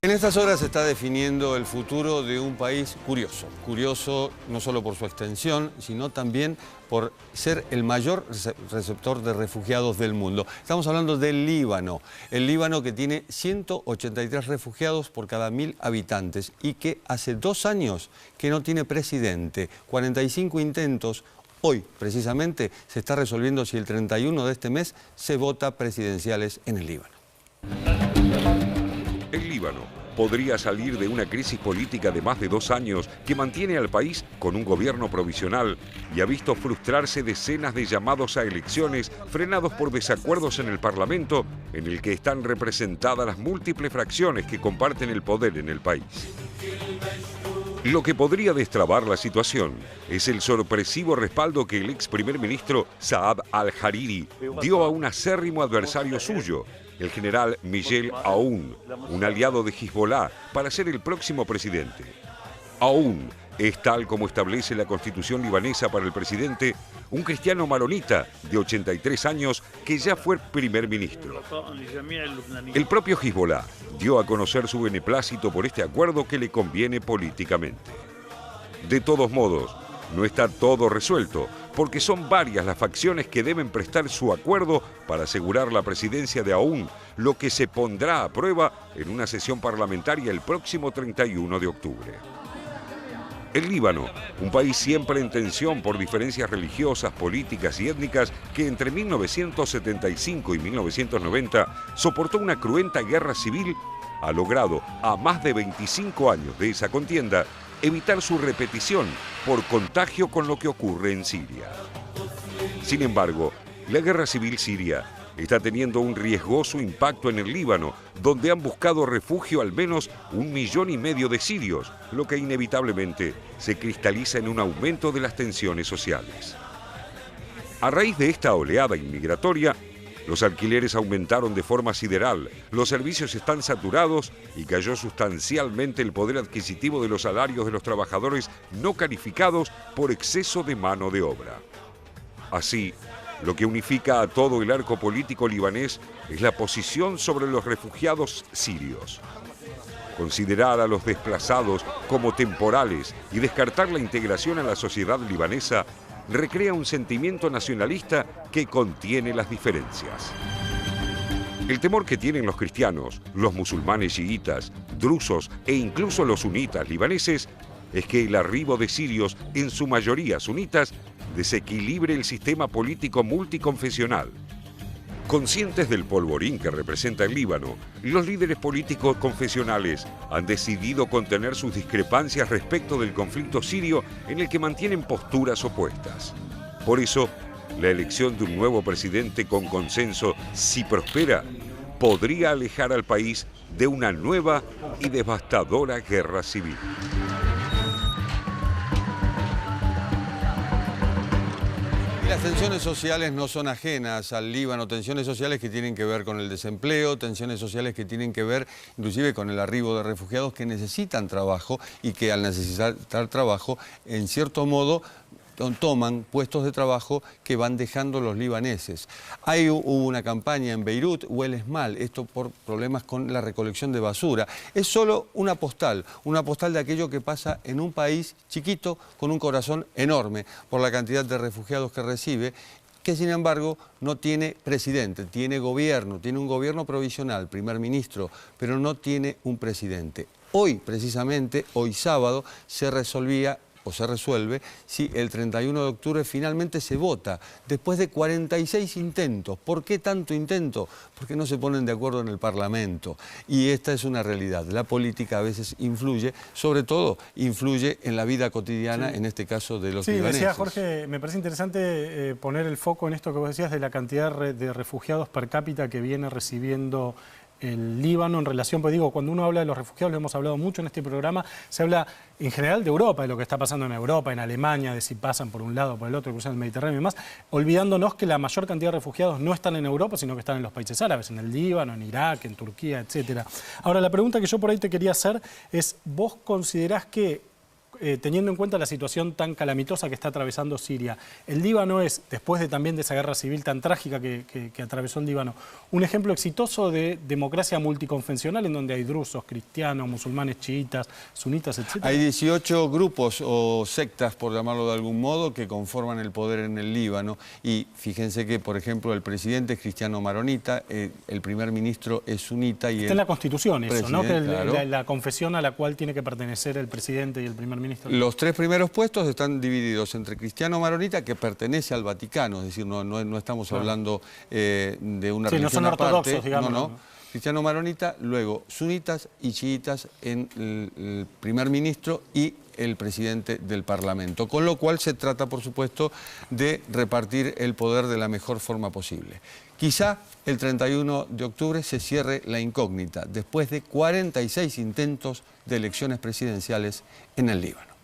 En estas horas se está definiendo el futuro de un país curioso. Curioso no solo por su extensión, sino también por ser el mayor receptor de refugiados del mundo. Estamos hablando del Líbano. El Líbano que tiene 183 refugiados por cada 1000 habitantes y que hace 2 años que no tiene presidente. 45 intentos. Hoy, precisamente, se está resolviendo si el 31 de este mes se vota presidenciales en el Líbano. El Líbano podría salir de una crisis política de más de 2 años que mantiene al país con un gobierno provisional y ha visto frustrarse decenas de llamados a elecciones frenados por desacuerdos en el Parlamento, en el que están representadas las múltiples fracciones que comparten el poder en el país. Lo que podría destrabar la situación es el sorpresivo respaldo que el ex primer ministro Saad al-Hariri dio a un acérrimo adversario suyo, el general Miguel Aoun, un aliado de Hezbollah, para ser el próximo presidente. Aoun es, tal como establece la constitución libanesa para el presidente, un cristiano maronita de 83 años que ya fue primer ministro. El propio Hezbollah dio a conocer su beneplácito por este acuerdo que le conviene políticamente. De todos modos, no está todo resuelto, porque son varias las facciones que deben prestar su acuerdo para asegurar la presidencia de Aoun, lo que se pondrá a prueba en una sesión parlamentaria el próximo 31 de octubre. El Líbano, un país siempre en tensión por diferencias religiosas, políticas y étnicas, que entre 1975 y 1990 soportó una cruenta guerra civil, ha logrado, a más de 25 años de esa contienda, evitar su repetición por contagio con lo que ocurre en Siria. Sin embargo, la guerra civil siria está teniendo un riesgoso impacto en el Líbano, donde han buscado refugio al menos 1,5 millones de sirios, lo que inevitablemente se cristaliza en un aumento de las tensiones sociales. A raíz de esta oleada inmigratoria, los alquileres aumentaron de forma sideral, los servicios están saturados y cayó sustancialmente el poder adquisitivo de los salarios de los trabajadores no calificados por exceso de mano de obra. Así, lo que unifica a todo el arco político libanés es la posición sobre los refugiados sirios. Considerar a los desplazados como temporales y descartar la integración a la sociedad libanesa recrea un sentimiento nacionalista que contiene las diferencias. El temor que tienen los cristianos, los musulmanes chiitas, drusos e incluso los sunitas libaneses es que el arribo de sirios, en su mayoría sunitas, desequilibre el sistema político multiconfesional. Conscientes del polvorín que representa el Líbano, los líderes políticos confesionales han decidido contener sus discrepancias respecto del conflicto sirio, en el que mantienen posturas opuestas. Por eso, la elección de un nuevo presidente con consenso, si prospera, podría alejar al país de una nueva y devastadora guerra civil. Las tensiones sociales no son ajenas al Líbano, tensiones sociales que tienen que ver con el desempleo, tensiones sociales que tienen que ver inclusive con el arribo de refugiados que necesitan trabajo y que al necesitar trabajo, en cierto modo, toman puestos de trabajo que van dejando los libaneses. Hubo una campaña en Beirut, hueles mal, esto por problemas con la recolección de basura. Es solo una postal de aquello que pasa en un país chiquito con un corazón enorme por la cantidad de refugiados que recibe, que sin embargo no tiene presidente, tiene gobierno, tiene un gobierno provisional, primer ministro, pero no tiene un presidente. Hoy, precisamente, hoy sábado, se resuelve si el 31 de octubre finalmente se vota, después de 46 intentos. ¿Por qué tanto intento? Porque no se ponen de acuerdo en el Parlamento. Y esta es una realidad. La política a veces influye, sobre todo influye en la vida cotidiana, sí, en este caso de los libaneses. Sí, decía Jorge, me parece interesante poner el foco en esto que vos decías de la cantidad de refugiados per cápita que viene recibiendo el Líbano en relación, pues digo, cuando uno habla de los refugiados, lo hemos hablado mucho en este programa, se habla en general de Europa, de lo que está pasando en Europa, en Alemania, de si pasan por un lado o por el otro, cruzan el Mediterráneo y demás, olvidándonos que la mayor cantidad de refugiados no están en Europa, sino que están en los países árabes, en el Líbano, en Irak, en Turquía, etc. Ahora, la pregunta que yo por ahí te quería hacer es, ¿vos considerás que teniendo en cuenta la situación tan calamitosa que está atravesando Siria. El Líbano es, después también de esa guerra civil tan trágica que atravesó el Líbano, un ejemplo exitoso de democracia multiconfesional en donde hay drusos, cristianos, musulmanes, chiitas, sunitas, etc. Hay 18 grupos o sectas, por llamarlo de algún modo, que conforman el poder en el Líbano. Y fíjense que, por ejemplo, el presidente es cristiano maronita, el primer ministro es sunita. Y está en la Constitución eso, ¿no? Que claro, la confesión a la cual tiene que pertenecer el presidente y el primer ministro. Los 3 primeros puestos están divididos entre cristiano maronita, que pertenece al Vaticano, es decir, no estamos hablando de una religión no son ortodoxos, digamos. No. Cristiano maronita, luego sunitas y chiitas en el primer ministro y el presidente del Parlamento. Con lo cual se trata, por supuesto, de repartir el poder de la mejor forma posible. Quizá el 31 de octubre se cierre la incógnita, después de 46 intentos de elecciones presidenciales en el Líbano.